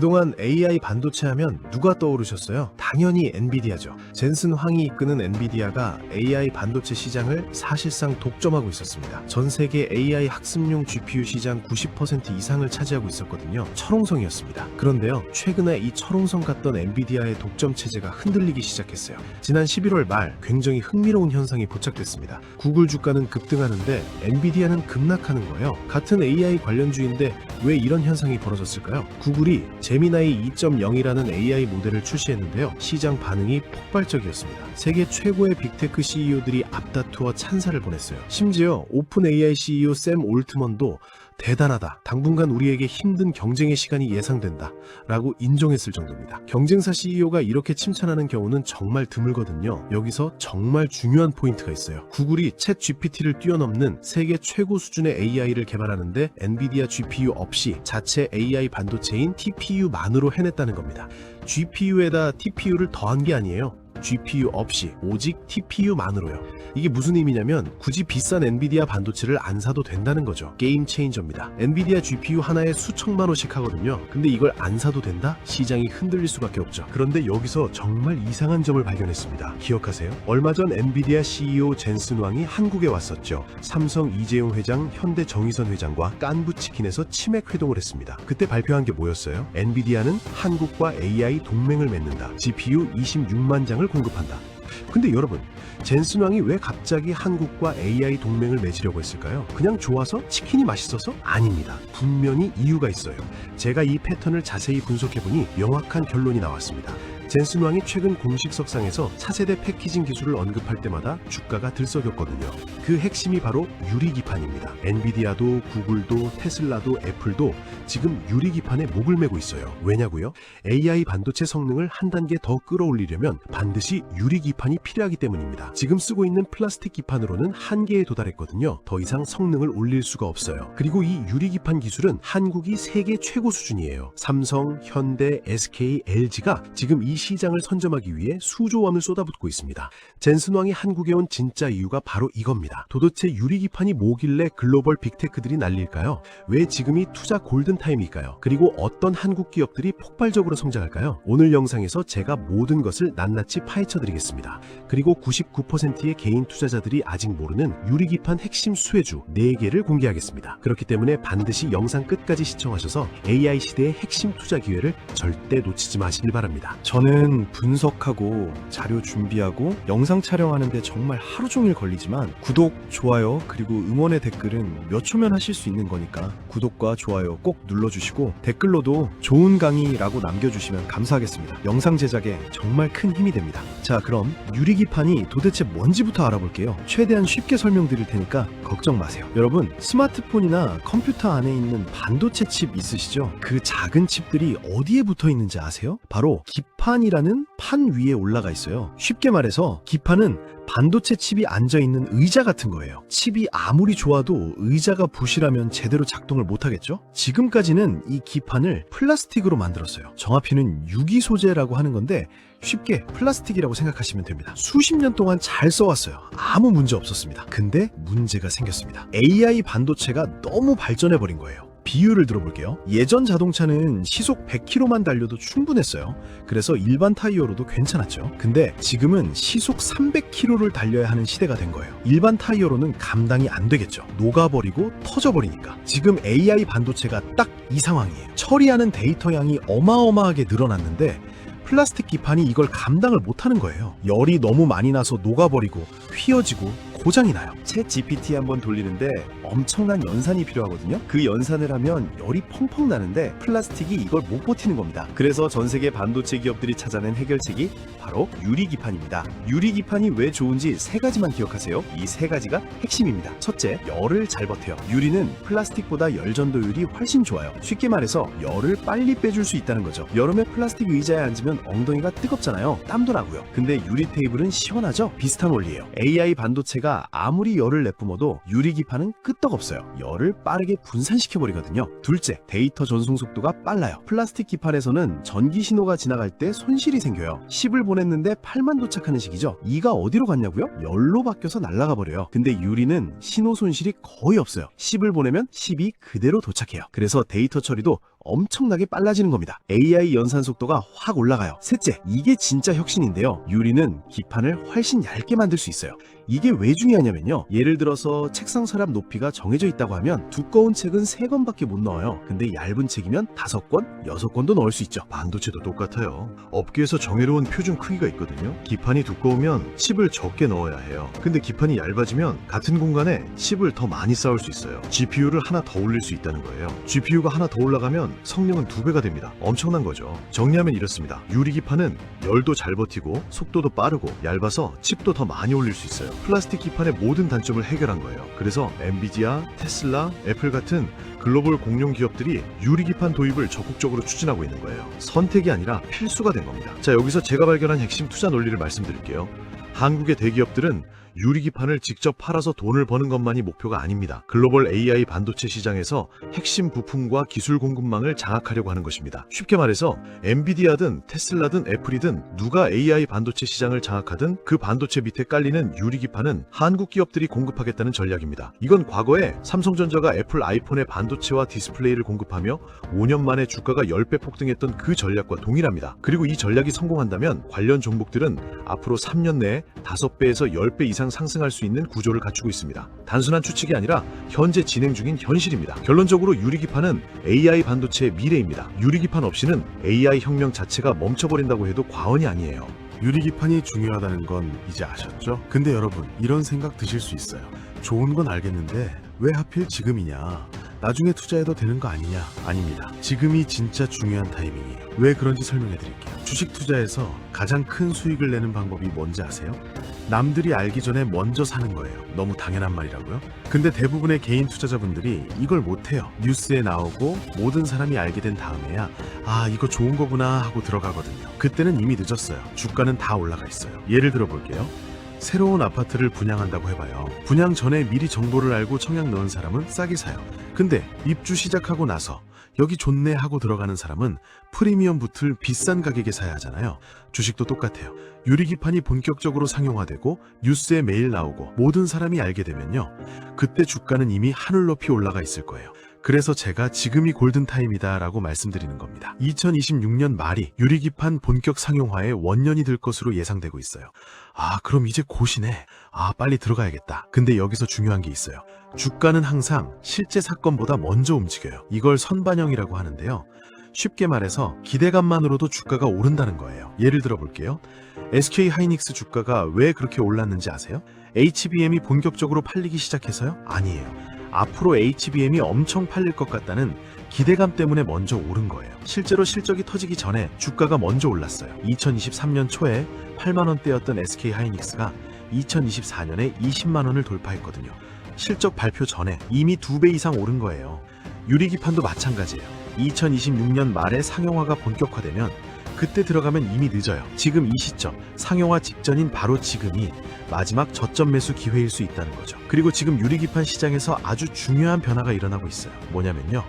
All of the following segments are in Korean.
그동안 AI 반도체 하면 누가 떠오르셨어요? 당연히 엔비디아죠. 젠슨 황이 이끄는 엔비디아가 AI 반도체 시장을 사실상 독점하고 있었습니다. 전 세계 AI 학습용 GPU 시장 90% 이상을 차지하고 있었거든요. 철옹성이었습니다. 그런데요, 최근에 이 철옹성 같던 엔비디아의 독점 체제가 흔들리기 시작했어요. 지난 11월 말 굉장히 흥미로운 현상이 포착됐습니다. 구글 주가는 급등하는데 엔비디아는 급락하는 거예요. 같은 AI 관련주인데 왜 이런 현상이 벌어졌을까요? 구글이 제미나이 2.0이라는 AI 모델을 출시했는데요. 시장 반응이 폭발적이었습니다. 세계 최고의 빅테크 CEO들이 앞다투어 찬사를 보냈어요. 심지어 오픈 AI CEO 샘 올트먼도 대단하다. 당분간 우리에게 힘든 경쟁의 시간이 예상된다. 라고 인정했을 정도입니다. 경쟁사 CEO가 이렇게 칭찬하는 경우는 정말 드물거든요. 여기서 정말 중요한 포인트가 있어요. 구글이 챗 GPT를 뛰어넘는 세계 최고 수준의 AI를 개발하는데 엔비디아 GPU 없이 자체 AI 반도체인 TPU만으로 해냈다는 겁니다. GPU에다 TPU를 더한 게 아니에요. GPU 없이 오직 TPU만으로요. 이게 무슨 의미냐면 굳이 비싼 엔비디아 반도체를 안 사도 된다는 거죠. 게임 체인저입니다. 엔비디아 GPU 하나에 수천만 원씩 하거든요. 근데 이걸 안 사도 된다? 시장이 흔들릴 수밖에 없죠. 그런데 여기서 정말 이상한 점을 발견했습니다. 기억하세요? 얼마 전 엔비디아 CEO 젠슨 왕이 한국에 왔었죠. 삼성 이재용 회장, 현대 정의선 회장과 깐부치킨에서 치맥 회동을 했습니다. 그때 발표한 게 뭐였어요? 엔비디아는 한국과 AI 동맹을 맺는다. GPU 26만 장을 공급한다. 근데 여러분, 젠슨 왕이 왜 갑자기 한국과 AI 동맹을 맺으려고 했을까요? 그냥 좋아서? 치킨이 맛있어서? 아닙니다. 분명히 이유가 있어요. 제가 이 패턴을 자세히 분석해보니 명확한 결론이 나왔습니다. 젠슨 왕이 최근 공식 석상에서 차세대 패키징 기술을 언급할 때마다 주가가 들썩였거든요. 그 핵심이 바로 유리기판입니다. 엔비디아도 구글도 테슬라도 애플도 지금 유리기판에 목을 메고 있어요. 왜냐고요? AI 반도체 성능을 한 단계 더 끌어올리려면 반드시 유리기판이 필요하기 때문입니다. 지금 쓰고 있는 플라스틱 기판으로는 한계에 도달했거든요. 더 이상 성능을 올릴 수가 없어요. 그리고 이 유리기판 기술은 한국이 세계 최고 수준이에요. 삼성, 현대, SK, LG가 지금 이 시장을 선점하기 위해 수조원을 쏟아붓고 있습니다. 젠슨 왕이 한국에 온 진짜 이유가 바로 이겁니다. 도대체 유리기판이 뭐길래 글로벌 빅테크들이 날릴까요? 왜 지금이 투자 골든타임일까요? 그리고 어떤 한국 기업들이 폭발적으로 성장할까요? 오늘 영상에서 제가 모든 것을 낱낱이 파헤쳐드리겠습니다. 그리고 99%의 개인 투자자들이 아직 모르는 유리기판 핵심 수혜주 4개를 공개하겠습니다. 그렇기 때문에 반드시 영상 끝까지 시청하셔서 AI 시대의 핵심 투자 기회를 절대 놓치지 마시길 바랍니다. 저는 분석하고 자료 준비하고 영상 촬영하는데 정말 하루 종일 걸리지만 구독, 좋아요, 그리고 응원의 댓글은 몇 초면 하실 수 있는 거니까 구독과 좋아요 꼭 눌러주시고 댓글로도 좋은 강의라고 남겨주시면 감사하겠습니다. 영상 제작에 정말 큰 힘이 됩니다. 자, 그럼 유리기판이 도대체 뭔지부터 알아볼게요. 최대한 쉽게 설명드릴 테니까 걱정 마세요. 여러분, 스마트폰이나 컴퓨터 안에 있는 반도체 칩 있으시죠? 그 작은 칩들이 어디에 붙어 있는지 아세요? 바로 기판이라는 판 위에 올라가 있어요. 쉽게 말해서 기판은 반도체 칩이 앉아있는 의자 같은 거예요. 칩이 아무리 좋아도 의자가 부실하면 제대로 작동을 못하겠죠? 지금까지는 이 기판을 플라스틱으로 만들었어요. 정확히는 유기 소재라고 하는 건데 쉽게 플라스틱이라고 생각하시면 됩니다. 수십 년 동안 잘 써왔어요. 아무 문제 없었습니다. 근데 문제가 생겼습니다. AI 반도체가 너무 발전해버린 거예요. 비유를 들어볼게요. 예전 자동차는 시속 100km만 달려도 충분했어요. 그래서 일반 타이어로도 괜찮았죠. 근데 지금은 시속 300km를 달려야 하는 시대가 된 거예요. 일반 타이어로는 감당이 안 되겠죠. 녹아버리고 터져버리니까. 지금 AI 반도체가 딱 이 상황이에요. 처리하는 데이터 양이 어마어마하게 늘어났는데 플라스틱 기판이 이걸 감당을 못하는 거예요. 열이 너무 많이 나서 녹아버리고 휘어지고 고장이 나요. 챗 GPT 한번 돌리는데 엄청난 연산이 필요하거든요. 그 연산을 하면 열이 펑펑 나는데 플라스틱이 이걸 못 버티는 겁니다. 그래서 전 세계 반도체 기업들이 찾아낸 해결책이 바로 유리기판입니다. 유리기판이 왜 좋은지 3가지만 기억하세요. 이 3가지가 핵심입니다. 첫째, 열을 잘 버텨요. 유리는 플라스틱보다 열 전도율이 훨씬 좋아요. 쉽게 말해서 열을 빨리 빼줄 수 있다는 거죠. 여름에 플라스틱 의자에 앉으면 엉덩이가 뜨겁잖아요. 땀도 나고요. 근데 유리 테이블은 시원하죠? 비슷한 원리예요. AI 반도체가 아무리 열을 내뿜어도 유리기판은 끄떡없어요. 열을 빠르게 분산시켜버리거든요. 둘째, 데이터 전송 속도가 빨라요. 플라스틱 기판에서는 전기 신호가 지나갈 때 손실이 생겨요. 10을 보냈는데 8만 도착하는 식이죠. 이가 어디로 갔냐고요? 열로 바뀌어서 날아가 버려요. 근데 유리는 신호 손실이 거의 없어요. 10을 보내면 10이 그대로 도착해요. 그래서 데이터 처리도 엄청나게 빨라지는 겁니다. AI 연산 속도가 확 올라가요. 셋째, 이게 진짜 혁신인데요. 유리는 기판을 훨씬 얇게 만들 수 있어요. 이게 왜 중요하냐면요. 예를 들어서 책상 서랍 높이가 정해져 있다고 하면 두꺼운 책은 3권밖에 못 넣어요. 근데 얇은 책이면 5권, 6권도 넣을 수 있죠. 반도체도 똑같아요. 업계에서 정해놓은 표준 크기가 있거든요. 기판이 두꺼우면 칩을 적게 넣어야 해요. 근데 기판이 얇아지면 같은 공간에 칩을 더 많이 쌓을 수 있어요. GPU를 하나 더 올릴 수 있다는 거예요. GPU가 하나 더 올라가면 성능은 2배가 됩니다. 엄청난 거죠. 정리하면 이렇습니다. 유리 기판은 열도 잘 버티고 속도도 빠르고 얇아서 칩도 더 많이 올릴 수 있어요. 플라스틱 기판의 모든 단점을 해결한 거예요. 그래서 엔비디아, 테슬라, 애플 같은 글로벌 공룡 기업들이 유리 기판 도입을 적극적으로 추진하고 있는 거예요. 선택이 아니라 필수가 된 겁니다. 자, 여기서 제가 발견한 핵심 투자 논리를 말씀드릴게요. 한국의 대기업들은 유리기판을 직접 팔아서 돈을 버는 것만이 목표가 아닙니다. 글로벌 AI 반도체 시장에서 핵심 부품과 기술 공급망을 장악하려고 하는 것입니다. 쉽게 말해서 엔비디아든 테슬라든 애플이든 누가 AI 반도체 시장을 장악하든 그 반도체 밑에 깔리는 유리기판은 한국 기업들이 공급하겠다는 전략입니다. 이건 과거에 삼성전자가 애플 아이폰의 반도체와 디스플레이를 공급하며 5년 만에 주가가 10배 폭등했던 그 전략과 동일합니다. 그리고 이 전략이 성공한다면 관련 종목들은 앞으로 3년 내에 5배에서 10배 이상 상승할 수 있는 구조를 갖추고 있습니다. 단순한 추측이 아니라 현재 진행 중인 현실입니다. 결론적으로 유리기판은 AI 반도체의 미래입니다. 유리기판 없이는 AI 혁명 자체가 멈춰버린다고 해도 과언이 아니에요. 유리기판이 중요하다는 건 이제 아셨죠? 근데 여러분, 이런 생각 드실 수 있어요. 좋은 건 알겠는데 왜 하필 지금이냐? 나중에 투자해도 되는 거 아니냐? 아닙니다. 지금이 진짜 중요한 타이밍이에요. 왜 그런지 설명해 드릴게요. 주식 투자에서 가장 큰 수익을 내는 방법이 뭔지 아세요? 남들이 알기 전에 먼저 사는 거예요. 너무 당연한 말이라고요? 근데 대부분의 개인 투자자분들이 이걸 못해요. 뉴스에 나오고 모든 사람이 알게 된 다음에야 아, 이거 좋은 거구나 하고 들어가거든요. 그때는 이미 늦었어요. 주가는 다 올라가 있어요. 예를 들어 볼게요. 새로운 아파트를 분양한다고 해봐요. 분양 전에 미리 정보를 알고 청약 넣은 사람은 싸게 사요. 근데 입주 시작하고 나서 여기 좋네 하고 들어가는 사람은 프리미엄 붙을 비싼 가격에 사야 하잖아요. 주식도 똑같아요. 유리기판이 본격적으로 상용화되고 뉴스에 매일 나오고 모든 사람이 알게 되면요. 그때 주가는 이미 하늘 높이 올라가 있을 거예요. 그래서 제가 지금이 골든타임이다 라고 말씀드리는 겁니다. 2026년 말이 유리기판 본격 상용화의 원년이 될 것으로 예상되고 있어요. 아, 그럼 이제 곧이네. 아, 빨리 들어가야겠다. 근데 여기서 중요한 게 있어요. 주가는 항상 실제 사건보다 먼저 움직여요. 이걸 선반영이라고 하는데요. 쉽게 말해서 기대감만으로도 주가가 오른다는 거예요. 예를 들어 볼게요. SK 하이닉스 주가가 왜 그렇게 올랐는지 아세요? HBM이 본격적으로 팔리기 시작해서요? 아니에요. 앞으로 HBM이 엄청 팔릴 것 같다는 기대감 때문에 먼저 오른 거예요. 실제로 실적이 터지기 전에 주가가 먼저 올랐어요. 2023년 초에 8만 원대였던 SK 하이닉스가 2024년에 20만 원을 돌파했거든요. 실적 발표 전에 이미 2배 이상 오른 거예요. 유리기판도 마찬가지예요. 2026년 말에 상용화가 본격화되면 그때 들어가면 이미 늦어요. 지금 이 시점, 상용화 직전인 바로 지금이 마지막 저점 매수 기회일 수 있다는 거죠. 그리고 지금 유리기판 시장에서 아주 중요한 변화가 일어나고 있어요. 뭐냐면요.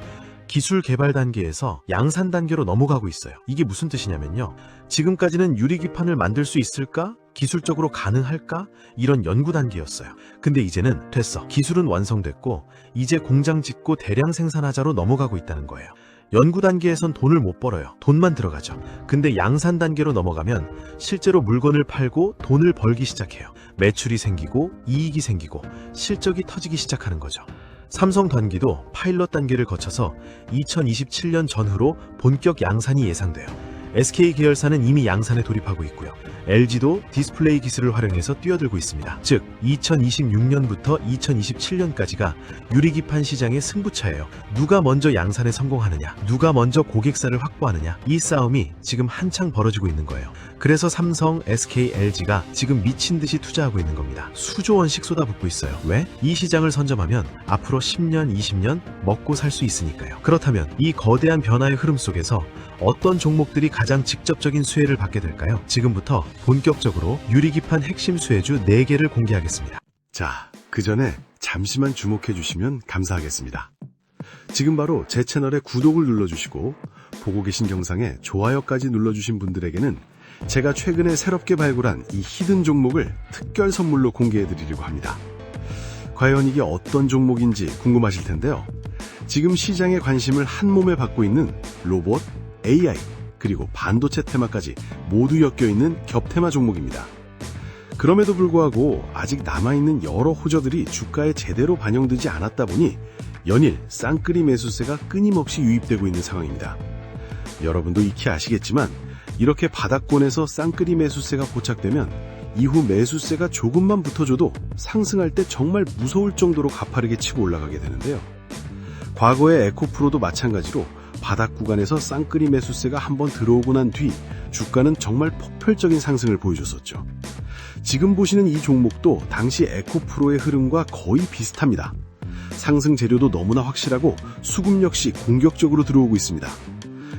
기술 개발 단계에서 양산 단계로 넘어가고 있어요. 이게 무슨 뜻이냐면요. 지금까지는 유리기판을 만들 수 있을까? 기술적으로 가능할까? 이런 연구 단계였어요. 근데 이제는 됐어. 기술은 완성됐고 이제 공장 짓고 대량 생산하자로 넘어가고 있다는 거예요. 연구 단계에선 돈을 못 벌어요. 돈만 들어가죠. 근데 양산 단계로 넘어가면 실제로 물건을 팔고 돈을 벌기 시작해요. 매출이 생기고 이익이 생기고 실적이 터지기 시작하는 거죠. 삼성 단기도 파일럿 단계를 거쳐서 2027년 전후로 본격 양산이 예상돼요. SK 계열사는 이미 양산에 돌입하고 있고요. LG도 디스플레이 기술을 활용해서 뛰어들고 있습니다. 즉 2026년부터 2027년까지가 유리기판 시장의 승부차예요. 누가 먼저 양산에 성공하느냐, 누가 먼저 고객사를 확보하느냐, 이 싸움이 지금 한창 벌어지고 있는 거예요. 그래서 삼성, SK, LG가 지금 미친 듯이 투자하고 있는 겁니다. 수조 원씩 쏟아붓고 있어요. 왜? 이 시장을 선점하면 앞으로 10년, 20년 먹고 살 수 있으니까요. 그렇다면 이 거대한 변화의 흐름 속에서 어떤 종목들이 가장 직접적인 수혜를 받게 될까요? 지금부터 본격적으로 유리기판 핵심 수혜주 4개를 공개하겠습니다. 자, 그 전에 잠시만 주목해 주시면 감사하겠습니다. 지금 바로 제 채널에 구독을 눌러주시고 보고 계신 영상에 좋아요까지 눌러주신 분들에게는 제가 최근에 새롭게 발굴한 이 히든 종목을 특별 선물로 공개해 드리려고 합니다. 과연 이게 어떤 종목인지 궁금하실 텐데요. 지금 시장의 관심을 한 몸에 받고 있는 로봇, AI, 그리고 반도체 테마까지 모두 엮여있는 겹테마 종목입니다. 그럼에도 불구하고 아직 남아있는 여러 호재들이 주가에 제대로 반영되지 않았다 보니 연일 쌍끌이 매수세가 끊임없이 유입되고 있는 상황입니다. 여러분도 익히 아시겠지만 이렇게 바닥권에서 쌍끌이 매수세가 포착되면 이후 매수세가 조금만 붙어줘도 상승할 때 정말 무서울 정도로 가파르게 치고 올라가게 되는데요. 과거의 에코프로도 마찬가지로 바닥 구간에서 쌍끌이 매수세가 한번 들어오고 난 뒤 주가는 정말 폭발적인 상승을 보여줬었죠. 지금 보시는 이 종목도 당시 에코프로의 흐름과 거의 비슷합니다. 상승 재료도 너무나 확실하고 수급 역시 공격적으로 들어오고 있습니다.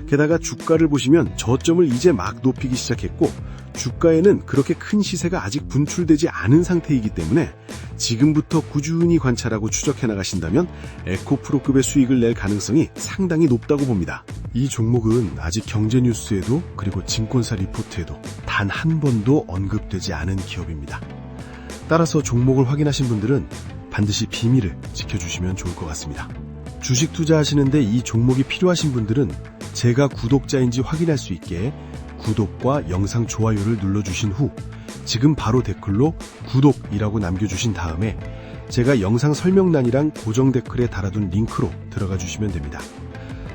게다가 주가를 보시면 저점을 이제 막 높이기 시작했고 주가에는 그렇게 큰 시세가 아직 분출되지 않은 상태이기 때문에 지금부터 꾸준히 관찰하고 추적해 나가신다면 에코프로급의 수익을 낼 가능성이 상당히 높다고 봅니다. 이 종목은 아직 경제 뉴스에도 그리고 증권사 리포트에도 단 한 번도 언급되지 않은 기업입니다. 따라서 종목을 확인하신 분들은 반드시 비밀을 지켜주시면 좋을 것 같습니다. 주식 투자하시는데 이 종목이 필요하신 분들은 제가 구독자인지 확인할 수 있게 구독과 영상 좋아요를 눌러주신 후 지금 바로 댓글로 구독이라고 남겨주신 다음에 제가 영상 설명란이랑 고정 댓글에 달아둔 링크로 들어가 주시면 됩니다.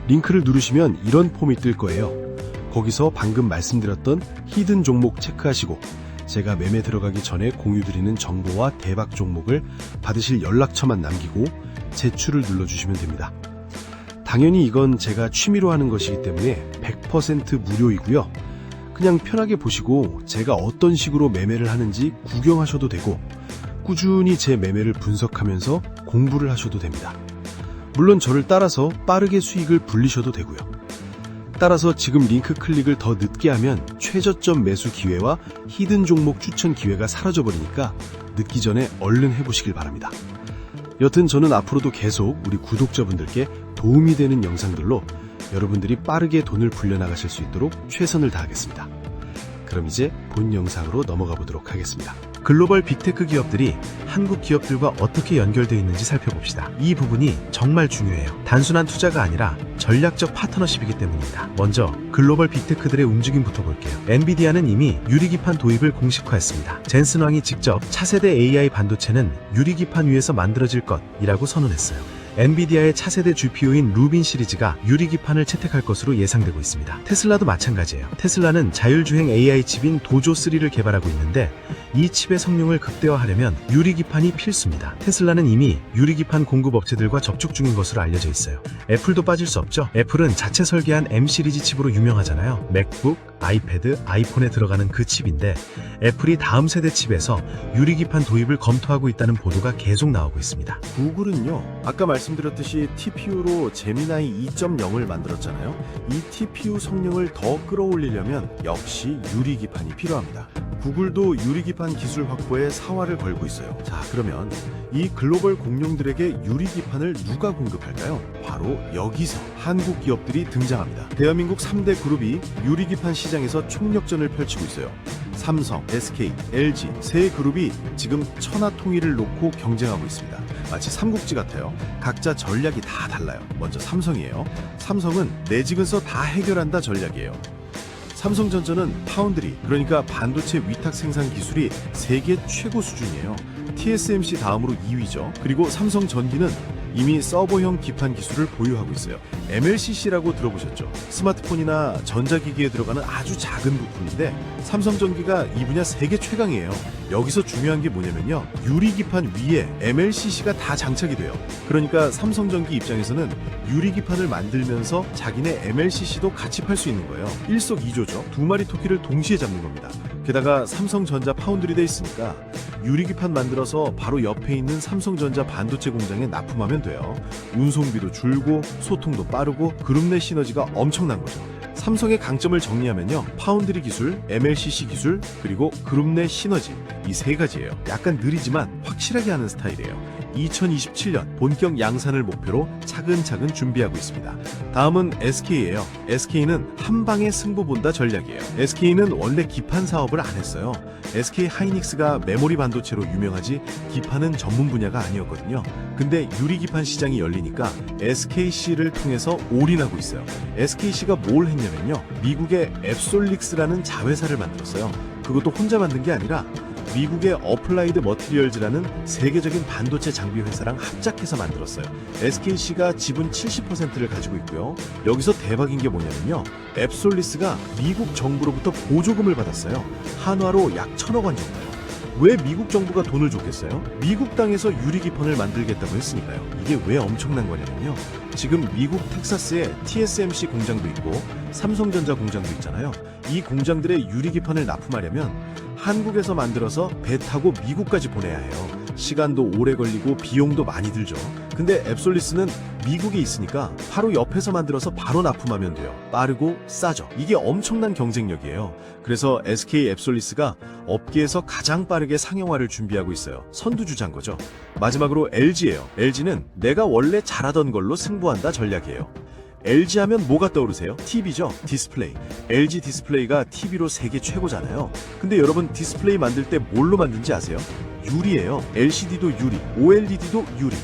링크를 누르시면 이런 폼이 뜰 거예요. 거기서 방금 말씀드렸던 히든 종목 체크하시고 제가 매매 들어가기 전에 공유드리는 정보와 대박 종목을 받으실 연락처만 남기고 제출을 눌러주시면 됩니다. 당연히 이건 제가 취미로 하는 것이기 때문에 100% 무료이고요. 그냥 편하게 보시고 제가 어떤 식으로 매매를 하는지 구경하셔도 되고 꾸준히 제 매매를 분석하면서 공부를 하셔도 됩니다. 물론 저를 따라서 빠르게 수익을 불리셔도 되고요. 따라서 지금 링크 클릭을 더 늦게 하면 최저점 매수 기회와 히든 종목 추천 기회가 사라져버리니까 늦기 전에 얼른 해보시길 바랍니다. 여튼 저는 앞으로도 계속 우리 구독자분들께 도움이 되는 영상들로 여러분들이 빠르게 돈을 불려나가실 수 있도록 최선을 다하겠습니다. 그럼 이제 본 영상으로 넘어가 보도록 하겠습니다. 글로벌 빅테크 기업들이 한국 기업들과 어떻게 연결되어 있는지 살펴봅시다. 이 부분이 정말 중요해요. 단순한 투자가 아니라 전략적 파트너십이기 때문입니다. 먼저 글로벌 빅테크들의 움직임부터 볼게요. 엔비디아는 이미 유리기판 도입을 공식화했습니다. 젠슨 왕이 직접 차세대 AI 반도체는 유리기판 위에서 만들어질 것이라고 선언했어요. 엔비디아의 차세대 GPU인 루빈 시리즈가 유리기판을 채택할 것으로 예상되고 있습니다. 테슬라도 마찬가지예요. 테슬라는 자율주행 AI 칩인 도조3를 개발하고 있는데 이 칩의 성능을 극대화하려면 유리기판이 필수입니다. 테슬라는 이미 유리기판 공급 업체들과 접촉 중인 것으로 알려져 있어요. 애플도 빠질 수 없죠. 애플은 자체 설계한 M 시리즈 칩으로 유명하잖아요. 맥북, 아이패드, 아이폰에 들어가는 그 칩인데 애플이 다음 세대 칩에서 유리기판 도입을 검토하고 있다는 보도가 계속 나오고 있습니다. 구글은요, 아까 말씀드렸듯이 TPU로 제미나이 2.0을 만들었잖아요. 이 TPU 성능을 더 끌어올리려면 역시 유리기판이 필요합니다. 구글도 유리기판 기술 확보에 사활을 걸고 있어요. 자, 그러면 이 글로벌 공룡들에게 유리기판을 누가 공급할까요? 바로 여기서 한국 기업들이 등장합니다. 대한민국 3대 그룹이 유리기판 시장에서 총력전을 펼치고 있어요. 삼성, SK, LG 세 그룹이 지금 천하통일을 놓고 경쟁하고 있습니다. 마치 삼국지 같아요. 각자 전략이 다 달라요. 먼저 삼성이에요. 삼성은 내 직은서 다 해결한다 전략이에요. 삼성전자는 파운드리, 그러니까 반도체 위탁 생산 기술이 세계 최고 수준이에요. TSMC 다음으로 2위죠. 그리고 삼성전기는 이미 서버형 기판 기술을 보유하고 있어요. MLCC라고 들어보셨죠? 스마트폰이나 전자기기에 들어가는 아주 작은 부품인데 삼성전기가 이 분야 세계 최강이에요. 여기서 중요한 게 뭐냐면요, 유리기판 위에 MLCC가 다 장착이 돼요. 그러니까 삼성전기 입장에서는 유리기판을 만들면서 자기네 MLCC도 같이 팔 수 있는 거예요. 일석이조죠. 두 마리 토끼를 동시에 잡는 겁니다. 게다가 삼성전자 파운드리 돼 있으니까 유리기판 만들어서 바로 옆에 있는 삼성전자 반도체 공장에 납품하면 돼요. 운송비도 줄고 소통도 빠르고 그룹 내 시너지가 엄청난 거죠. 삼성의 강점을 정리하면요. 파운드리 기술, MLCC 기술, 그리고 그룹 내 시너지, 이 세 가지예요. 약간 느리지만 확실하게 하는 스타일이에요. 2027년 본격 양산을 목표로 차근차근 준비하고 있습니다. 다음은 SK예요. SK는 한 방에 승부 본다 전략이에요. SK는 원래 기판 사업을 안 했어요. SK 하이닉스가 메모리 반도체로 유명하지 기판은 전문 분야가 아니었거든요. 근데 유리기판 시장이 열리니까 SKC를 통해서 올인하고 있어요. SKC가 뭘 했냐면요. 미국의 앱솔릭스라는 자회사를 만들었어요. 그것도 혼자 만든 게 아니라 미국의 어플라이드 머티리얼즈라는 세계적인 반도체 장비 회사랑 합작해서 만들었어요. SKC가 지분 70%를 가지고 있고요. 여기서 대박인 게 뭐냐면요. 앱솔리스가 미국 정부로부터 보조금을 받았어요. 한화로 약 1,000억 원 정도요. 왜 미국 정부가 돈을 줬겠어요? 미국 땅에서 유리기판을 만들겠다고 했으니까요. 이게 왜 엄청난 거냐면요. 지금 미국 텍사스에 TSMC 공장도 있고 삼성전자 공장도 있잖아요. 이 공장들의 유리기판을 납품하려면 한국에서 만들어서 배 타고 미국까지 보내야 해요. 시간도 오래 걸리고 비용도 많이 들죠. 근데 앱솔리스는 미국에 있으니까 바로 옆에서 만들어서 바로 납품하면 돼요. 빠르고 싸죠. 이게 엄청난 경쟁력이에요. 그래서 SK 앱솔리스가 업계에서 가장 빠르게 상용화를 준비하고 있어요. 선두주자인 거죠. 마지막으로 LG예요. LG는 내가 원래 잘하던 걸로 승부한다 전략이에요. LG 하면 뭐가 떠오르세요? TV죠. 디스플레이. LG 디스플레이가 TV로 세계 최고잖아요. 근데 여러분 디스플레이 만들 때 뭘로 만든지 아세요? 유리예요. LCD도 유리, OLED도 유리.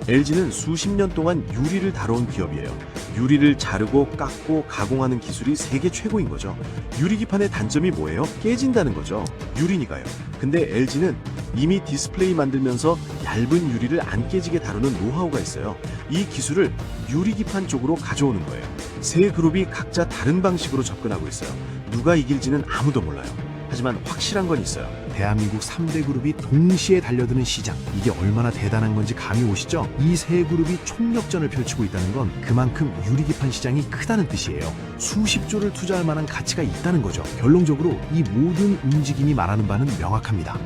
LG는 수십 년 동안 유리를 다뤄온 기업이에요. 유리를 자르고 깎고 가공하는 기술이 세계 최고인 거죠. 유리기판의 단점이 뭐예요? 깨진다는 거죠. 유리니까요. 근데 LG는 이미 디스플레이 만들면서 얇은 유리를 안 깨지게 다루는 노하우가 있어요. 이 기술을 유리기판 쪽으로 가져오는 거예요. 세 그룹이 각자 다른 방식으로 접근하고 있어요. 누가 이길지는 아무도 몰라요. 하지만 확실한 건 있어요. 대한민국 3대 그룹이 동시에 달려드는 시장, 이게 얼마나 대단한 건지 감이 오시죠? 이 세 그룹이 총력전을 펼치고 있다는 건 그만큼 유리기판 시장이 크다는 뜻이에요. 수십조를 투자할 만한 가치가 있다는 거죠. 결론적으로 이 모든 움직임이 말하는 바는 명확합니다.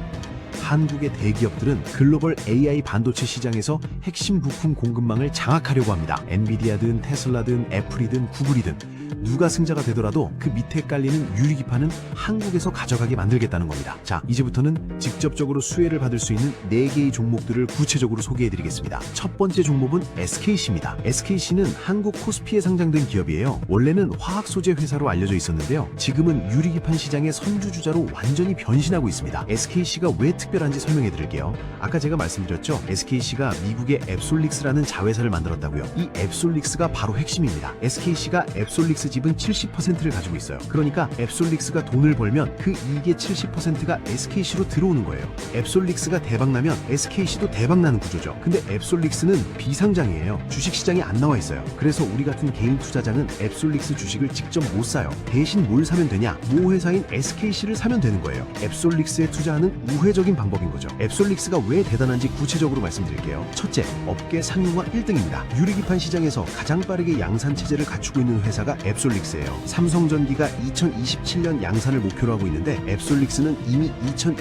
한국의 대기업들은 글로벌 AI 반도체 시장에서 핵심 부품 공급망을 장악하려고 합니다. 엔비디아든 테슬라든 애플이든 구글이든 누가 승자가 되더라도 그 밑에 깔리는 유리기판은 한국에서 가져가게 만들겠다는 겁니다. 자, 이제부터는 직접적으로 수혜를 받을 수 있는 4개의 종목들을 구체적으로 소개해드리겠습니다. 첫 번째 종목은 SKC입니다. SKC는 한국 코스피에 상장된 기업이에요. 원래는 화학소재 회사로 알려져 있었는데요. 지금은 유리기판 시장의 선두주자로 완전히 변신하고 있습니다. SKC가 왜 특별한지 설명해드릴게요. 아까 제가 말씀드렸죠. SKC가 미국의 앱솔릭스라는 자회사를 만들었다고요. 이 앱솔릭스가 바로 핵심입니다. SKC가 앱솔릭스 집은 70%를 가지고 있어요. 그러니까 앱솔릭스가 돈을 벌면 그 이익의 70%가 SKC로 들어오는 거예요. 앱솔릭스가 대박나면 SKC도 대박나는 구조죠. 근데 앱솔릭스는 비상장이에요. 주식시장에 안 나와 있어요. 그래서 우리 같은 개인 투자자는 앱솔릭스 주식을 직접 못 사요. 대신 뭘 사면 되냐? 모 회사인 SKC를 사면 되는 거예요. 앱솔릭스에 투자하는 우회적인 방법인 거죠. 앱솔릭스가 왜 대단한지 구체적으로 말씀드릴게요. 첫째, 업계 상용화 1등입니다. 유리기판 시장에서 가장 빠르게 양산 체제를 갖추고 있는 회사가 앱솔릭스예요. 삼성전기가 2027년 양산을 목표로 하고 있는데 앱솔릭스는 이미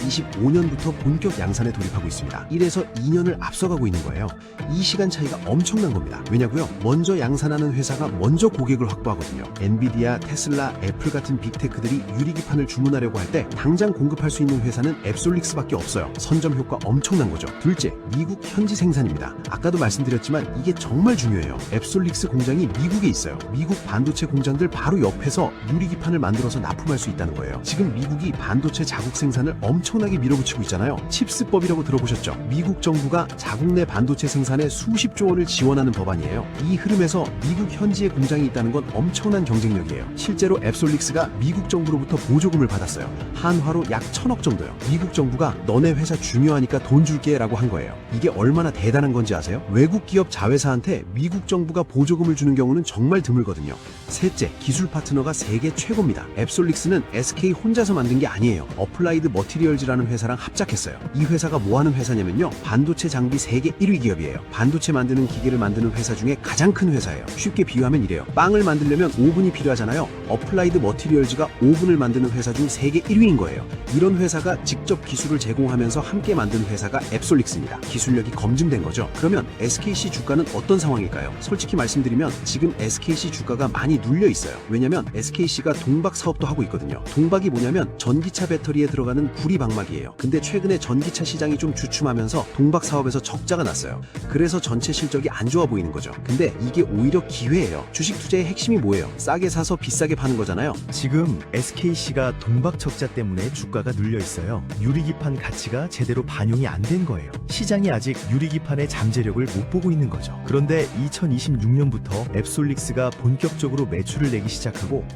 2025년부터 본격 양산에 돌입하고 있습니다. 1에서 2년을 앞서가고 있는 거예요. 이 시간 차이가 엄청난 겁니다. 왜냐고요? 먼저 양산하는 회사가 먼저 고객을 확보하거든요. 엔비디아, 테슬라, 애플 같은 빅테크들이 유리기판을 주문하려고 할 때 당장 공급할 수 있는 회사는 앱솔릭스밖에 없어요. 선점 효과 엄청난 거죠. 둘째, 미국 현지 생산입니다. 아까도 말씀드렸지만 이게 정말 중요해요. 앱솔릭스 공장이 미국에 있어요. 미국 반도체 공장들 바로 옆에서 유리기판을 만들어서 납품할 수 있다는 거예요. 지금 미국이 반도체 자국 생산을 엄청나게 밀어붙이고 있잖아요. 칩스법이라고 들어보셨죠? 미국 정부가 자국 내 반도체 생산에 수십조 원을 지원하는 법안이에요. 이 흐름에서 미국 현지에 공장이 있다는 건 엄청난 경쟁력이에요. 실제로 앱솔릭스가 미국 정부로부터 보조금을 받았어요. 한화로 약 1,000억 정도요. 미국 정부가 너네 회사 중요하니까 돈 줄게 라고 한 거예요. 이게 얼마나 대단한 건지 아세요? 외국 기업 자회사한테 미국 정부가 보조금을 주는 경우는 정말 드물거든요. 셋째, 기술 파트너가 세계 최고입니다. 앱솔릭스는 SK 혼자서 만든 게 아니에요. 어플라이드 머티리얼즈라는 회사랑 합작했어요. 이 회사가 뭐 하는 회사냐면요. 반도체 장비 세계 1위 기업이에요. 반도체 만드는 기계를 만드는 회사 중에 가장 큰 회사예요. 쉽게 비유하면 이래요. 빵을 만들려면 오븐이 필요하잖아요. 어플라이드 머티리얼즈가 오븐을 만드는 회사 중 세계 1위인 거예요. 이런 회사가 직접 기술을 제공하는 제공하면서 함께 만든 회사가 앱솔릭스입니다. 기술력이 검증된 거죠. 그러면 SKC 주가는 어떤 상황일까요? 솔직히 말씀드리면 지금 SKC 주가가 많이 눌려 있어요. 왜냐면 SKC가 동박 사업도 하고 있거든요. 동박이 뭐냐면 전기차 배터리에 들어가는 구리방막이에요. 근데 최근에 전기차 시장이 좀 주춤하면서 동박 사업에서 적자가 났어요. 그래서 전체 실적이 안 좋아 보이는 거죠. 근데 이게 오히려 기회예요. 주식 투자의 핵심이 뭐예요? 싸게 사서 비싸게 파는 거잖아요. 지금 SKC가 동박 적자 때문에 주가가 눌려 있어요. 유리기판 가치가 제대로 반영이 안 된 거예요. 시장이 아직 유리기판의 잠재력을 못 보고 있는 거죠. 그런데 2026년부터 앱솔릭스가 본격적으로 매출을 내기 시작하고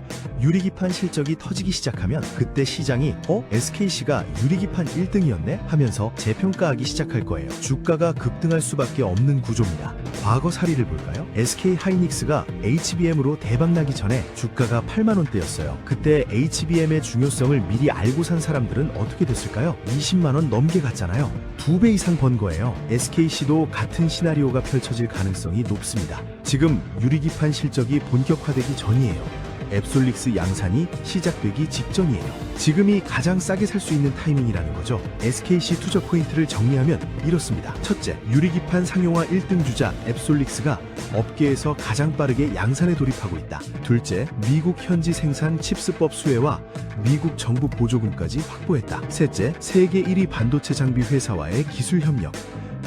유리기판 실적이 터지기 시작하면 그때 시장이 SKC가 유리기판 1등이었네 하면서 재평가하기 시작할 거예요. 주가가 급등할 수밖에 없는 구조입니다. 과거 사례를 볼까요? SK 하이닉스가 HBM으로 대박나기 전에 주가가 8만 원대였어요. 그때 HBM의 중요성을 미리 알고 산 사람들은 어떻게 됐을까요? 20만 원 넘게 갔잖아요. 2배 이상 번 거예요. SKC도 같은 시나리오가 펼쳐질 가능성이 높습니다. 지금 유리기판 실적이 본격화되기 전이에요. 앱솔릭스 양산이 시작되기 직전이에요. 지금이 가장 싸게 살 수 있는 타이밍이라는 거죠. SKC 투자 포인트를 정리하면 이렇습니다. 첫째, 유리기판 상용화 1등 주자 앱솔릭스가 업계에서 가장 빠르게 양산에 돌입하고 있다. 둘째, 미국 현지 생산 칩스법 수혜와 미국 정부 보조금까지 확보했다. 셋째, 세계 1위 반도체 장비 회사와의 기술 협력.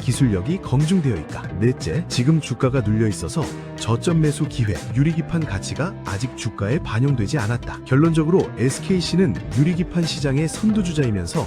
기술력이 검증되어 있다. 넷째, 지금 주가가 눌려 있어서 저점 매수 기회, 유리기판 가치가 아직 주가에 반영되지 않았다. 결론적으로 SKC는 유리기판 시장의 선두주자이면서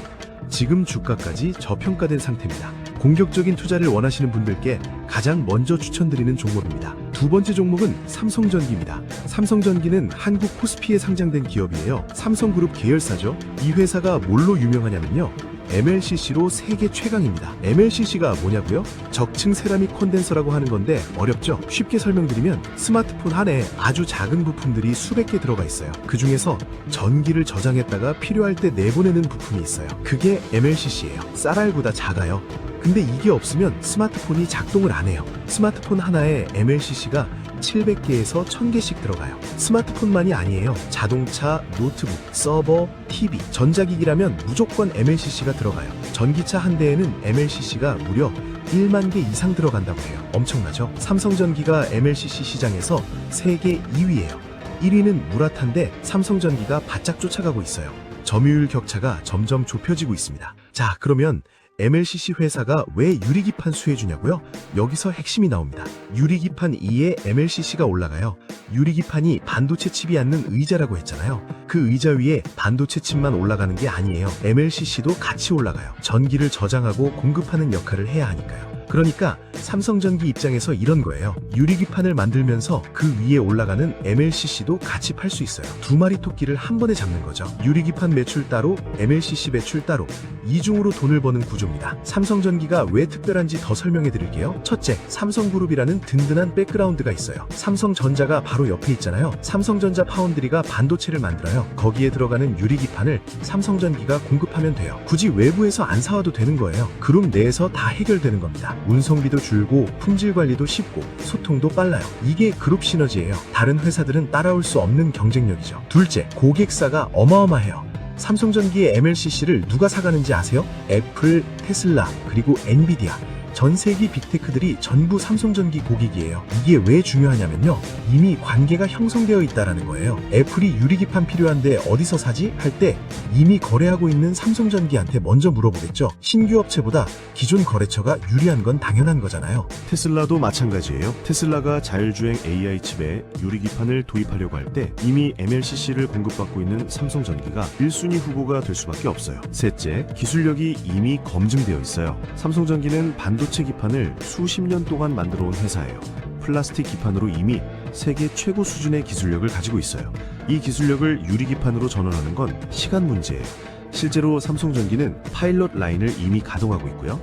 지금 주가까지 저평가된 상태입니다. 공격적인 투자를 원하시는 분들께 가장 먼저 추천드리는 종목입니다. 두 번째 종목은 삼성전기입니다. 삼성전기는 한국 코스피에 상장된 기업이에요. 삼성그룹 계열사죠. 이 회사가 뭘로 유명하냐면요, MLCC로 세계 최강입니다. MLCC가 뭐냐고요? 적층 세라믹 콘덴서라고 하는 건데 어렵죠? 쉽게 설명드리면 스마트폰 안에 아주 작은 부품들이 수백 개 들어가 있어요. 그 중에서 전기를 저장했다가 필요할 때 내보내는 부품이 있어요. 그게 MLCC예요. 쌀알보다 작아요. 근데 이게 없으면 스마트폰이 작동을 안 해요. 스마트폰 하나에 MLCC가 700개에서 1000개씩 들어가요. 스마트폰만이 아니에요. 자동차, 노트북, 서버, TV, 전자기기라면 무조건 MLCC가 들어가요. 전기차 한 대에는 MLCC가 무려 1만 개 이상 들어간다고 해요. 엄청나죠? 삼성전기가 MLCC 시장에서 세계 2위예요. 1위는 무라타인데 삼성전기가 바짝 쫓아가고 있어요. 점유율 격차가 점점 좁혀지고 있습니다. 자, 그러면 MLCC 회사가 왜 유리기판 수혜주냐고요? 여기서 핵심이 나옵니다. 유리기판 2에 MLCC가 올라가요. 유리기판이 반도체 칩이 앉는 의자라고 했잖아요. 그 의자 위에 반도체 칩만 올라가는 게 아니에요. MLCC도 같이 올라가요. 전기를 저장하고 공급하는 역할을 해야 하니까요. 그러니까 삼성전기 입장에서 이런 거예요. 유리기판을 만들면서 그 위에 올라가는 MLCC도 같이 팔 수 있어요. 두 마리 토끼를 한 번에 잡는 거죠. 유리기판 매출 따로, MLCC 매출 따로, 이중으로 돈을 버는 구조입니다. 삼성전기가 왜 특별한지 더 설명해 드릴게요. 첫째, 삼성그룹이라는 든든한 백그라운드가 있어요. 삼성전자가 바로 옆에 있잖아요. 삼성전자 파운드리가 반도체를 만들어요. 거기에 들어가는 유리기판을 삼성전기가 공급하면 돼요. 굳이 외부에서 안 사와도 되는 거예요. 그룹 내에서 다 해결되는 겁니다. 운송비도 줄고 품질 관리도 쉽고 소통도 빨라요. 이게 그룹 시너지예요. 다른 회사들은 따라올 수 없는 경쟁력이죠. 둘째, 고객사가 어마어마해요. 삼성전기의 MLCC를 누가 사가는지 아세요? 애플, 테슬라, 그리고 엔비디아. 전 세계 빅테크들이 전부 삼성전기 고객이에요. 이게 왜 중요하냐면요, 이미 관계가 형성되어 있다라는 거예요. 애플이 유리기판 필요한데 어디서 사지? 할 때 이미 거래하고 있는 삼성전기한테 먼저 물어보겠죠. 신규 업체보다 기존 거래처가 유리한 건 당연한 거잖아요. 테슬라도 마찬가지예요. 테슬라가 자율주행 AI 칩에 유리기판을 도입하려고 할 때 이미 MLCC를 공급받고 있는 삼성전기가 1순위 후보가 될 수밖에 없어요. 셋째, 기술력이 이미 검증되어 있어요. 삼성전기는 반도체 기판을 수십 년 동안 만들어 온 회사예요. 플라스틱 기판으로 이미 세계 최고 수준의 기술력을 가지고 있어요. 이 기술력을 유리기판으로 전환하는 건 시간 문제예요. 실제로 삼성전기는 파일럿 라인을 이미 가동하고 있고요.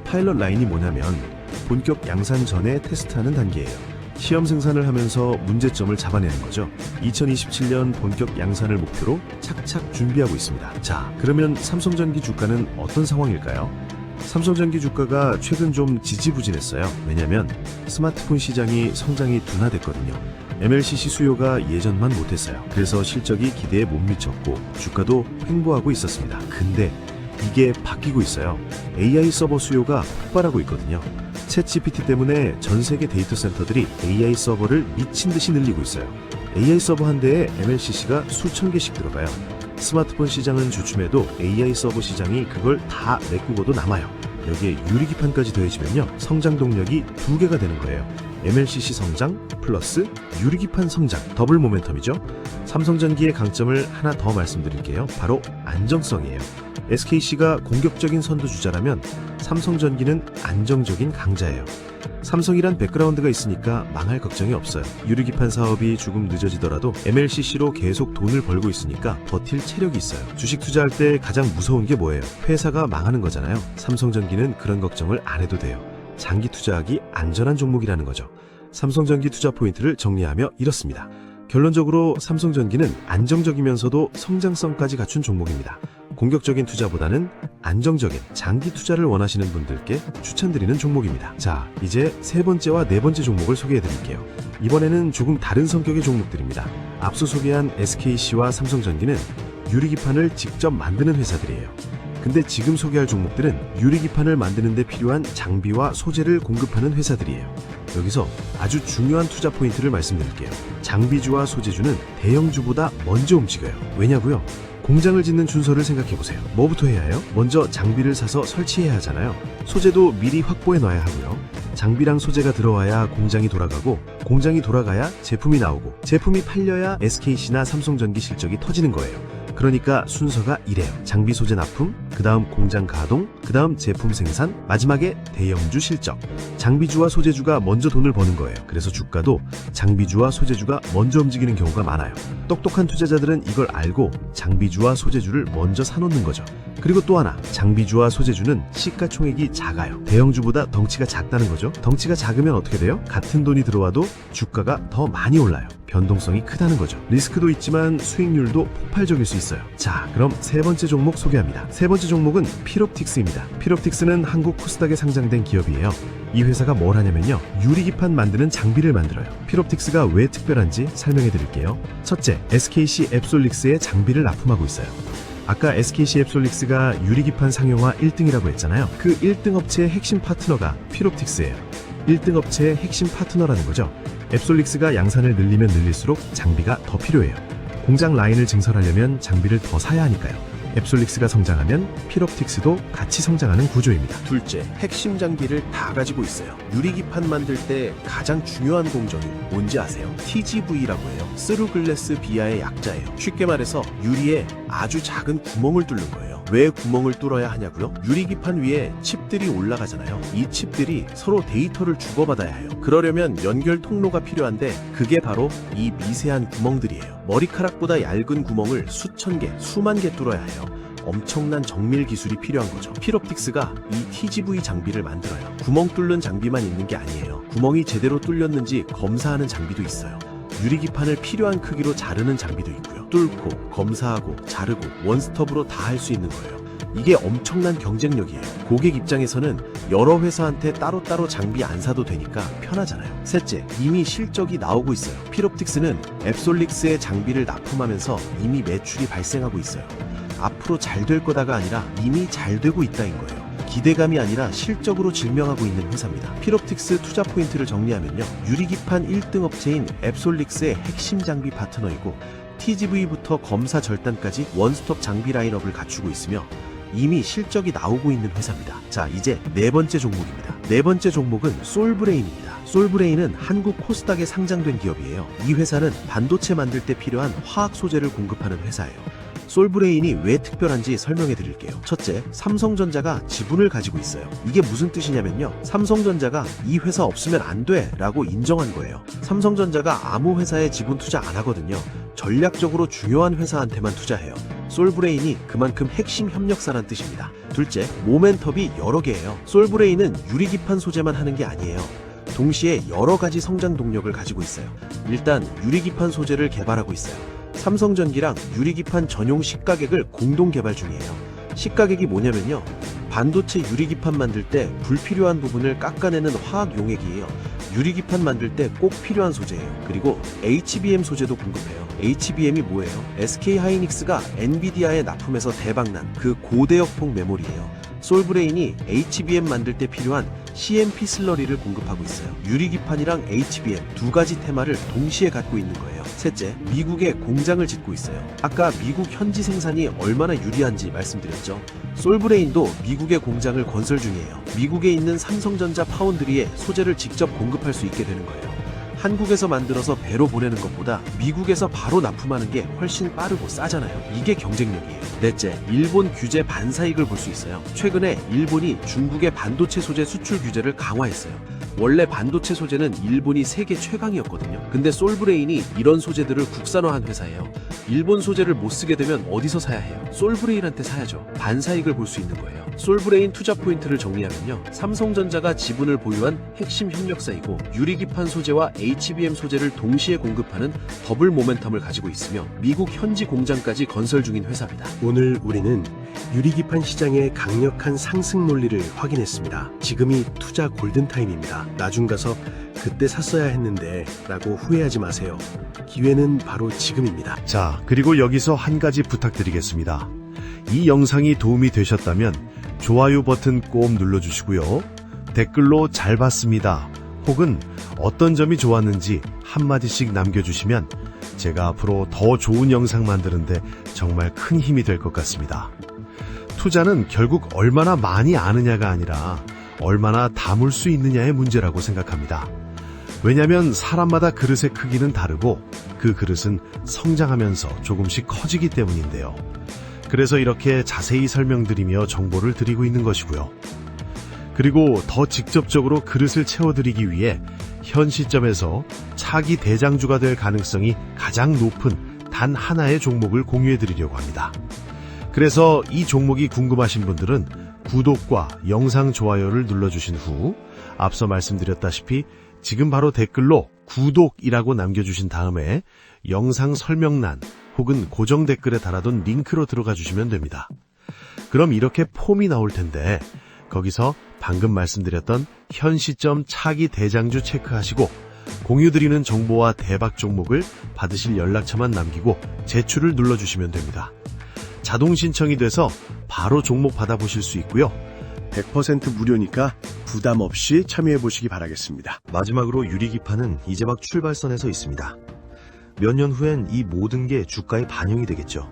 파일럿 라인이 뭐냐면 본격 양산 전에 테스트하는 단계예요. 시험 생산을 하면서 문제점을 잡아내는 거죠. 2027년 본격 양산을 목표로 착착 준비하고 있습니다. 자, 그러면 삼성전기 주가는 어떤 상황일까요? 삼성전기 주가가 최근 좀 지지부진했어요. 왜냐면 스마트폰 시장이 성장이 둔화됐거든요. MLCC 수요가 예전만 못했어요. 그래서 실적이 기대에 못 미쳤고 주가도 횡보하고 있었습니다. 근데 이게 바뀌고 있어요. AI 서버 수요가 폭발하고 있거든요. 챗 GPT 때문에 전 세계 데이터 센터들이 AI 서버를 미친 듯이 늘리고 있어요. AI 서버 한 대에 MLCC가 수천 개씩 들어가요. 스마트폰 시장은 주춤해도 AI 서버 시장이 그걸 다 메꾸고도 남아요. 여기에 유리기판까지 더해지면요, 성장 동력이 2개가 되는 거예요. MLCC 성장 플러스 유리기판 성장, 더블 모멘텀이죠. 삼성전기의 강점을 하나 더 말씀드릴게요. 바로 안정성이에요. SKC가 공격적인 선두주자라면 삼성전기는 안정적인 강자예요. 삼성이란 백그라운드가 있으니까 망할 걱정이 없어요. 유리기판 사업이 조금 늦어지더라도 MLCC로 계속 돈을 벌고 있으니까 버틸 체력이 있어요. 주식 투자할 때 가장 무서운 게 뭐예요? 회사가 망하는 거잖아요. 삼성전기는 그런 걱정을 안 해도 돼요. 장기 투자하기 안전한 종목이라는 거죠. 삼성전기 투자 포인트를 정리하며 이렇습니다. 결론적으로 삼성전기는 안정적이면서도 성장성까지 갖춘 종목입니다. 공격적인 투자보다는 안정적인 장기 투자를 원하시는 분들께 추천드리는 종목입니다. 자, 이제 세 번째와 네 번째 종목을 소개해 드릴게요. 이번에는 조금 다른 성격의 종목들입니다. 앞서 소개한 SKC와 삼성전기는 유리기판을 직접 만드는 회사들이에요. 근데 지금 소개할 종목들은 유리기판을 만드는 데 필요한 장비와 소재를 공급하는 회사들이에요. 여기서 아주 중요한 투자 포인트를 말씀드릴게요. 장비주와 소재주는 대형주보다 먼저 움직여요. 왜냐고요? 공장을 짓는 준서를 생각해보세요. 뭐부터 해야 해요? 먼저 장비를 사서 설치해야 하잖아요. 소재도 미리 확보해 놔야 하고요. 장비랑 소재가 들어와야 공장이 돌아가고, 공장이 돌아가야 제품이 나오고, 제품이 팔려야 SKC나 삼성전기 실적이 터지는 거예요. 그러니까 순서가 이래요. 장비 소재 납품, 그 다음 공장 가동, 그 다음 제품 생산, 마지막에 대형주 실적. 장비주와 소재주가 먼저 돈을 버는 거예요. 그래서 주가도 장비주와 소재주가 먼저 움직이는 경우가 많아요. 똑똑한 투자자들은 이걸 알고 장비주와 소재주를 먼저 사놓는 거죠. 그리고 또 하나, 장비주와 소재주는 시가총액이 작아요. 대형주보다 덩치가 작다는 거죠. 덩치가 작으면 어떻게 돼요? 같은 돈이 들어와도 주가가 더 많이 올라요. 변동성이 크다는 거죠. 리스크도 있지만 수익률도 폭발적일 수 있어요. 자, 그럼 세 번째 종목 소개합니다. 세 번째 종목은 피롭틱스입니다. 피롭틱스는 한국 코스닥에 상장된 기업이에요. 이 회사가 뭘 하냐면요, 유리기판 만드는 장비를 만들어요. 피롭틱스가 왜 특별한지 설명해 드릴게요. 첫째, SKC 앱솔릭스의 장비를 납품하고 있어요. 아까 SKC 앱솔릭스가 유리기판 상용화 1등이라고 했잖아요. 그 1등 업체의 핵심 파트너가 피롭틱스예요. 1등 업체의 핵심 파트너라는 거죠. 앱솔릭스가 양산을 늘리면 늘릴수록 장비가 더 필요해요. 공장 라인을 증설하려면 장비를 더 사야 하니까요. 앱솔릭스가 성장하면 피롭틱스도 같이 성장하는 구조입니다. 둘째, 핵심 장비를 다 가지고 있어요. 유리기판 만들 때 가장 중요한 공정이 뭔지 아세요? TGV라고 해요. 스루글래스 비아의 약자예요. 쉽게 말해서 유리에 아주 작은 구멍을 뚫는 거예요. 왜 구멍을 뚫어야 하냐고요? 유리기판 위에 칩들이 올라가잖아요. 이 칩들이 서로 데이터를 주고받아야 해요. 그러려면 연결 통로가 필요한데 그게 바로 이 미세한 구멍들이에요. 머리카락보다 얇은 구멍을 수천 개, 수만 개 뚫어야 해요. 엄청난 정밀 기술이 필요한 거죠. 피롭틱스가 이 TGV 장비를 만들어요. 구멍 뚫는 장비만 있는 게 아니에요. 구멍이 제대로 뚫렸는지 검사하는 장비도 있어요. 유리기판을 필요한 크기로 자르는 장비도 있고요. 뚫고, 검사하고, 자르고 원스톱으로 다 할 수 있는 거예요. 이게 엄청난 경쟁력이에요. 고객 입장에서는 여러 회사한테 따로따로 장비 안 사도 되니까 편하잖아요. 셋째, 이미 실적이 나오고 있어요. 피롭틱스는 앱솔릭스의 장비를 납품하면서 이미 매출이 발생하고 있어요. 앞으로 잘 될 거다가 아니라 이미 잘 되고 있다인 거예요. 기대감이 아니라 실적으로 증명하고 있는 회사입니다. 피롭틱스 투자 포인트를 정리하면요, 유리기판 1등 업체인 앱솔릭스의 핵심 장비 파트너이고, TGV부터 검사 절단까지 원스톱 장비 라인업을 갖추고 있으며 이미 실적이 나오고 있는 회사입니다. 자, 이제 네 번째 종목입니다. 네 번째 종목은 솔브레인입니다. 솔브레인은 한국 코스닥에 상장된 기업이에요. 이 회사는 반도체 만들 때 필요한 화학 소재를 공급하는 회사예요. 솔브레인이 왜 특별한지 설명해 드릴게요. 첫째, 삼성전자가 지분을 가지고 있어요. 이게 무슨 뜻이냐면요, 삼성전자가 이 회사 없으면 안 돼 라고 인정한 거예요. 삼성전자가 아무 회사에 지분 투자 안 하거든요. 전략적으로 중요한 회사한테만 투자해요. 솔브레인이 그만큼 핵심 협력사란 뜻입니다. 둘째, 모멘텀이 여러 개예요. 솔브레인은 유리기판 소재만 하는 게 아니에요. 동시에 여러 가지 성장 동력을 가지고 있어요. 일단 유리기판 소재를 개발하고 있어요. 삼성전기랑 유리기판 전용 식가객을 공동 개발 중이에요. 식가객이 뭐냐면요, 반도체 유리기판 만들 때 불필요한 부분을 깎아내는 화학 용액이에요. 유리기판 만들 때 꼭 필요한 소재예요. 그리고 HBM 소재도 공급해요. HBM이 뭐예요? SK 하이닉스가 엔비디아에 납품해서 대박난 그 고대역폭 메모리예요. 솔브레인이 HBM 만들 때 필요한 CMP 슬러리를 공급하고 있어요. 유리기판이랑 HBM 두 가지 테마를 동시에 갖고 있는 거예요. 셋째, 미국에 공장을 짓고 있어요. 아까 미국 현지 생산이 얼마나 유리한지 말씀드렸죠. 솔브레인도 미국의 공장을 건설 중이에요. 미국에 있는 삼성전자 파운드리에 소재를 직접 공급할 수 있게 되는 거예요. 한국에서 만들어서 배로 보내는 것보다 미국에서 바로 납품하는 게 훨씬 빠르고 싸잖아요. 이게 경쟁력이에요. 넷째, 일본 규제 반사익을 볼 수 있어요. 최근에 일본이 중국의 반도체 소재 수출 규제를 강화했어요. 원래 반도체 소재는 일본이 세계 최강이었거든요. 근데 솔브레인이 이런 소재들을 국산화한 회사예요. 일본 소재를 못 쓰게 되면 어디서 사야 해요? 솔브레인한테 사야죠. 반사익을 볼 수 있는 거예요. 솔브레인 투자 포인트를 정리하면요. 삼성전자가 지분을 보유한 핵심 협력사이고 유리기판 소재와 HBM 소재를 동시에 공급하는 더블 모멘텀을 가지고 있으며 미국 현지 공장까지 건설 중인 회사입니다. 오늘 우리는 유리기판 시장의 강력한 상승 논리를 확인했습니다. 지금이 투자 골든타임입니다. 나중 가서 그때 샀어야 했는데 라고 후회하지 마세요. 기회는 바로 지금입니다. 자, 그리고 여기서 한 가지 부탁드리겠습니다. 이 영상이 도움이 되셨다면 좋아요 버튼 꼭 눌러주시고요. 댓글로 잘 봤습니다. 혹은 어떤 점이 좋았는지 한마디씩 남겨주시면 제가 앞으로 더 좋은 영상 만드는데 정말 큰 힘이 될 것 같습니다. 투자는 결국 얼마나 많이 아느냐가 아니라 얼마나 담을 수 있느냐의 문제라고 생각합니다. 왜냐하면 사람마다 그릇의 크기는 다르고 그 그릇은 성장하면서 조금씩 커지기 때문인데요. 그래서 이렇게 자세히 설명드리며 정보를 드리고 있는 것이고요. 그리고 더 직접적으로 그릇을 채워드리기 위해 현 시점에서 차기 대장주가 될 가능성이 가장 높은 단 하나의 종목을 공유해드리려고 합니다. 그래서 이 종목이 궁금하신 분들은 구독과 영상 좋아요를 눌러주신 후 앞서 말씀드렸다시피 지금 바로 댓글로 구독이라고 남겨주신 다음에 영상 설명란 혹은 고정 댓글에 달아둔 링크로 들어가 주시면 됩니다. 그럼 이렇게 폼이 나올 텐데 거기서 방금 말씀드렸던 현 시점 차기 대장주 체크하시고 공유드리는 정보와 대박 종목을 받으실 연락처만 남기고 제출을 눌러주시면 됩니다. 자동 신청이 돼서 바로 종목 받아보실 수 있고요. 100% 무료니까 부담 없이 참여해 보시기 바라겠습니다. 마지막으로 유리기판은 이제 막 출발선에 서 있습니다. 몇 년 후엔 이 모든 게 주가에 반영이 되겠죠.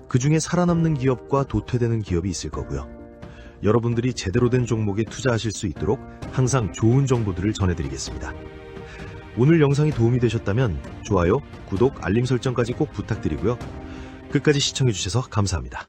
그 중에 살아남는 기업과 도태되는 기업이 있을 거고요. 여러분들이 제대로 된 종목에 투자하실 수 있도록 항상 좋은 정보들을 전해드리겠습니다. 오늘 영상이 도움이 되셨다면 좋아요, 구독, 알림 설정까지 꼭 부탁드리고요. 끝까지 시청해주셔서 감사합니다.